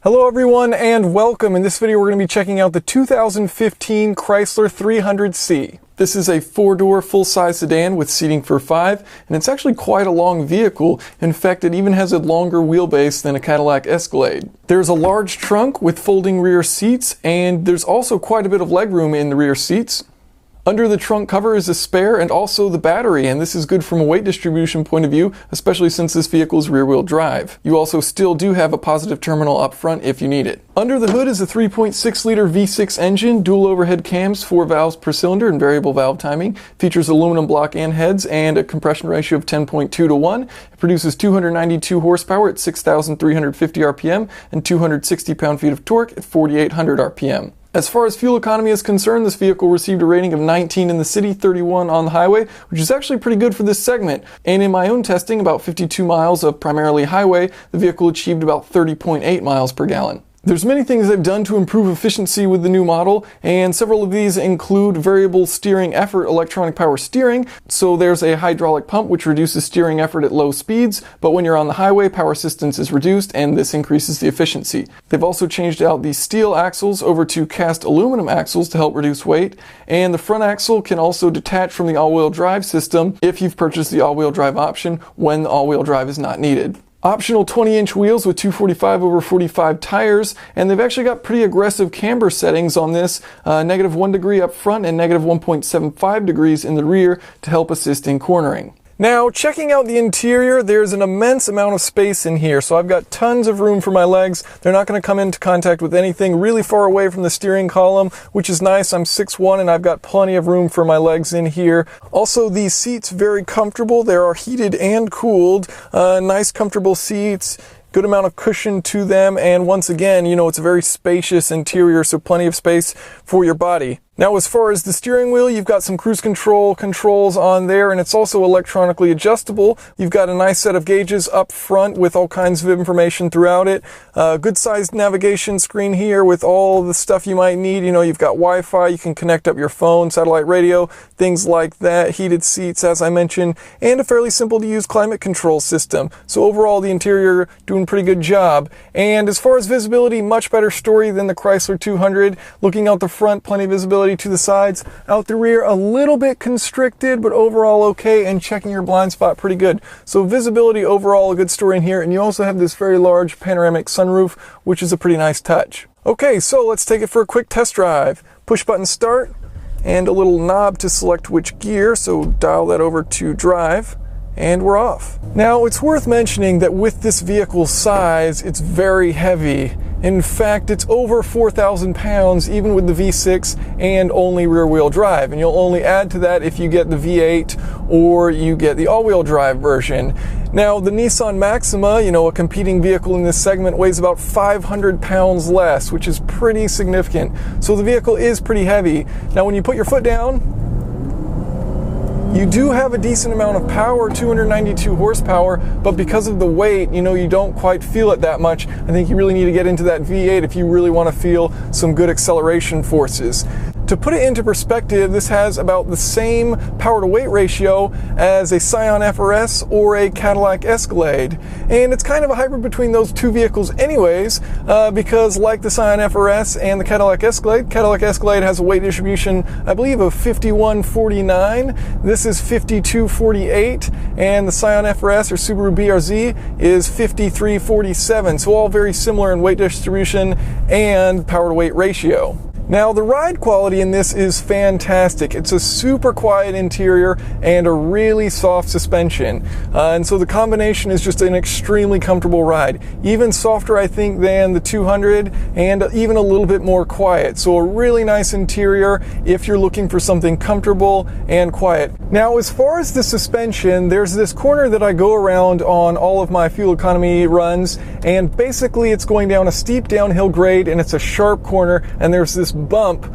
Hello everyone and welcome. In this video we're going to be checking out the 2015 Chrysler 300C. This is a 4-door full-size sedan with seating for 5, and it's actually quite a long vehicle. In fact, it even has a longer wheelbase than a Cadillac Escalade. There's a large trunk with folding rear seats, and there's also quite a bit of legroom in the rear seats. Under the trunk cover is a spare and also the battery, and this is good from a weight distribution point of view, especially since this vehicle is rear-wheel drive. You also still do have a positive terminal up front if you need it. Under the hood is a 3.6-liter V6 engine, dual overhead cams, 4 valves per cylinder, and variable valve timing. Features aluminum block and heads and a compression ratio of 10.2 to 1. It produces 292 horsepower at 6,350 RPM and 260 pound-feet of torque at 4,800 RPM. As far as fuel economy is concerned, this vehicle received a rating of 19 in the city, 31 on the highway, which is actually pretty good for this segment. And in my own testing, about 52 miles of primarily highway, the vehicle achieved about 30.8 miles per gallon. There's many things they've done to improve efficiency with the new model, and several of these include variable steering effort electronic power steering. So there's a hydraulic pump which reduces steering effort at low speeds, but when you're on the highway, power assistance is reduced and this increases the efficiency. They've also changed out the steel axles over to cast aluminum axles to help reduce weight, and the front axle can also detach from the all-wheel drive system if you've purchased the all-wheel drive option when the all-wheel drive is not needed. Optional 20-inch wheels with 245/45 tires, and they've actually got pretty aggressive camber settings on this, -1 degree up front and -1.75 degrees in the rear to help assist in cornering. Now, checking out the interior, there's an immense amount of space in here, so I've got tons of room for my legs. They're not going to come into contact with anything really far away from the steering column, which is nice. I'm 6'1", and I've got plenty of room for my legs in here. Also, these seats, very comfortable. They are heated and cooled. Nice, comfortable seats. Good amount of cushion to them, and once again, you know, it's a very spacious interior, so plenty of space for your body. Now, as far as the steering wheel, you've got some cruise control controls on there, and it's also electronically adjustable. You've got a nice set of gauges up front with all kinds of information throughout it. Good sized navigation screen here with all the stuff you might need. You know, you've got Wi-Fi, you can connect up your phone, satellite radio, things like that, heated seats, as I mentioned, and a fairly simple to use climate control system. So overall, the interior doing a pretty good job. And as far as visibility, much better story than the Chrysler 200. Looking out the front, plenty of visibility to the sides. Out the rear, a little bit constricted, but overall okay, and checking your blind spot pretty good. So visibility overall, a good story in here, and you also have this very large panoramic sunroof, which is a pretty nice touch. Okay, so let's take it for a quick test drive. Push button start, and a little knob to select which gear, so dial that over to drive. And we're off. Now, it's worth mentioning that with this vehicle's size, it's very heavy. In fact, it's over 4,000 pounds even with the V6 and only rear-wheel drive. And you'll only add to that if you get the V8 or you get the all-wheel drive version. Now, the Nissan Maxima, you know, a competing vehicle in this segment, weighs about 500 pounds less, which is pretty significant. So the vehicle is pretty heavy. Now, when you put your foot down, you do have a decent amount of power, 292 horsepower, but because of the weight, you know, you don't quite feel it that much. I think you really need to get into that V8 if you really want to feel some good acceleration forces. To put it into perspective, this has about the same power to weight ratio as a Scion FRS or a Cadillac Escalade. And it's kind of a hybrid between those two vehicles anyways, because like the Scion FRS and the Cadillac Escalade has a weight distribution, I believe, of 51-49. This is 52-48, and the Scion FRS or Subaru BRZ is 53-47. So all very similar in weight distribution and power to weight ratio. Now, the ride quality in this is fantastic. It's a super quiet interior and a really soft suspension. And so the combination is just an extremely comfortable ride. Even softer, I think, than the 200 and even a little bit more quiet. So a really nice interior if you're looking for something comfortable and quiet. Now, as far as the suspension, there's this corner that I go around on all of my fuel economy runs, and basically it's going down a steep downhill grade and it's a sharp corner, and there's this bump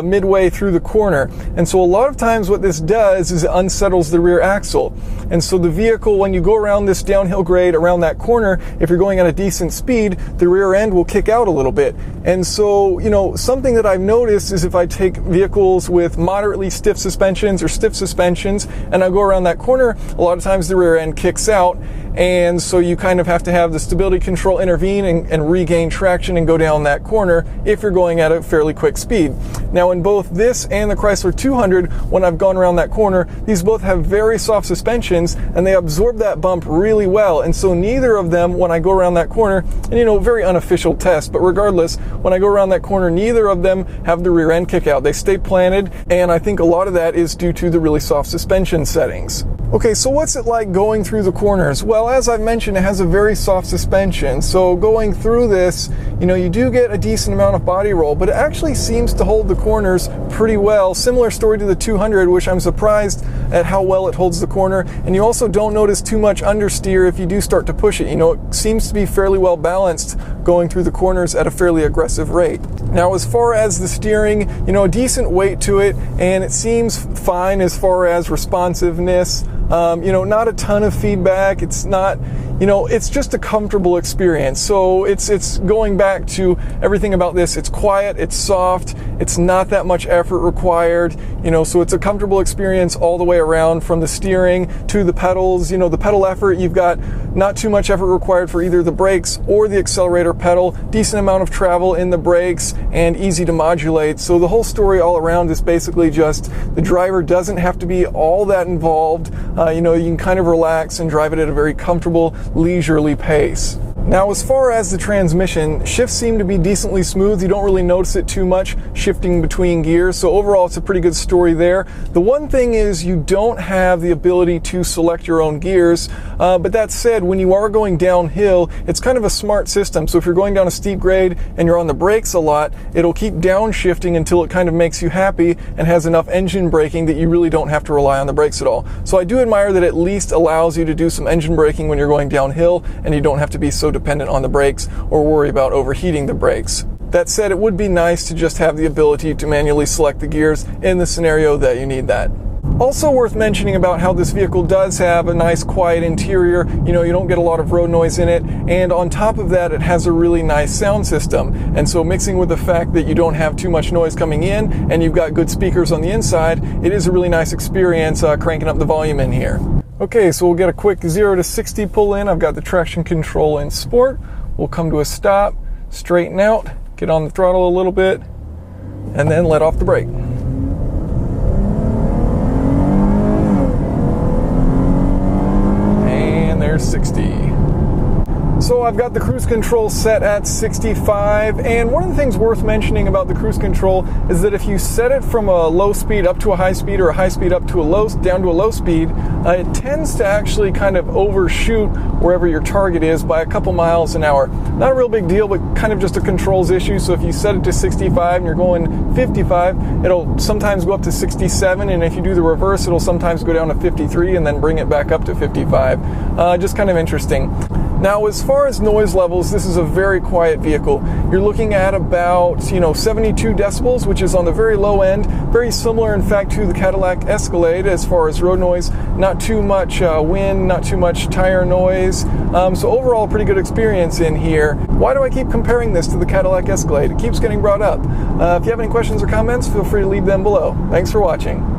midway through the corner. And so a lot of times what this does is it unsettles the rear axle. And so the vehicle, when you go around this downhill grade, around that corner, if you're going at a decent speed, the rear end will kick out a little bit. And so, you know, something that I've noticed is if I take vehicles with moderately stiff suspensions or stiff suspensions and I go around that corner, a lot of times the rear end kicks out. and so you kind of have to have the stability control intervene and regain traction and go down that corner if you're going at a fairly quick speed. Now in both this and the Chrysler 200, when I've gone around that corner, these both have very soft suspensions and they absorb that bump really well, and so neither of them, when I go around that corner, and you know, very unofficial test, but regardless, when I go around that corner, neither of them have the rear end kick out. They stay planted, and I think a lot of that is due to the really soft suspension settings. Okay, so what's it like going through the corners? Well, as I've mentioned, it has a very soft suspension, so going through this, you know, you do get a decent amount of body roll, but it actually seems to hold the corners pretty well. Similar story to the 200, which I'm surprised at how well it holds the corner, and you also don't notice too much understeer if you do start to push it. You know, it seems to be fairly well balanced going through the corners at a fairly aggressive rate. Now, as far as the steering, you know, a decent weight to it, and it seems fine as far as responsiveness. You know, not a ton of feedback. It's not, you know, it's just a comfortable experience. So it's going back to everything about this. It's quiet, it's soft, it's not that much effort required, you know, so it's a comfortable experience all the way around, from the steering to the pedals. You know, the pedal effort, you've got not too much effort required for either the brakes or the accelerator pedal, decent amount of travel in the brakes, and easy to modulate. So the whole story all around is basically just the driver doesn't have to be all that involved. You know, you can kind of relax and drive it at a very comfortable, leisurely pace. Now, as far as the transmission, shifts seem to be decently smooth. You don't really notice it too much shifting between gears, so overall it's a pretty good story there. The one thing is you don't have the ability to select your own gears, but that said, when you are going downhill, it's kind of a smart system. So if you're going down a steep grade and you're on the brakes a lot, it'll keep downshifting until it kind of makes you happy and has enough engine braking that you really don't have to rely on the brakes at all. So I do admire that it at least allows you to do some engine braking when you're going downhill, and you don't have to be so dependent on the brakes or worry about overheating the brakes. That said, it would be nice to just have the ability to manually select the gears in the scenario that you need that. Also worth mentioning about how this vehicle does have a nice quiet interior. You know, you don't get a lot of road noise in it, and on top of that, it has a really nice sound system. And so mixing with the fact that you don't have too much noise coming in and you've got good speakers on the inside, it is a really nice experience cranking up the volume in here. Okay, so we'll get a quick 0 to 60 pull in. I've got the traction control in sport. We'll come to a stop, straighten out, get on the throttle a little bit, and then let off the brake. And there's 60. So I've got the cruise control set at 65, and one of the things worth mentioning about the cruise control is that if you set it from a low speed up to a high speed, or a high speed up to a low, down to a low speed, it tends to actually kind of overshoot wherever your target is by a couple miles an hour. Not a real big deal, but kind of just a controls issue. So if you set it to 65 and you're going 55, it'll sometimes go up to 67, and if you do the reverse, it'll sometimes go down to 53 and then bring it back up to 55. Just kind of interesting. Now, as far as noise levels, this is a very quiet vehicle. You're looking at about, 72 decibels, which is on the very low end. Very similar, in fact, to the Cadillac Escalade as far as road noise. Not too much wind, not too much tire noise. So overall, pretty good experience in here. Why do I keep comparing this to the Cadillac Escalade? It keeps getting brought up. If you have any questions or comments, feel free to leave them below. Thanks for watching.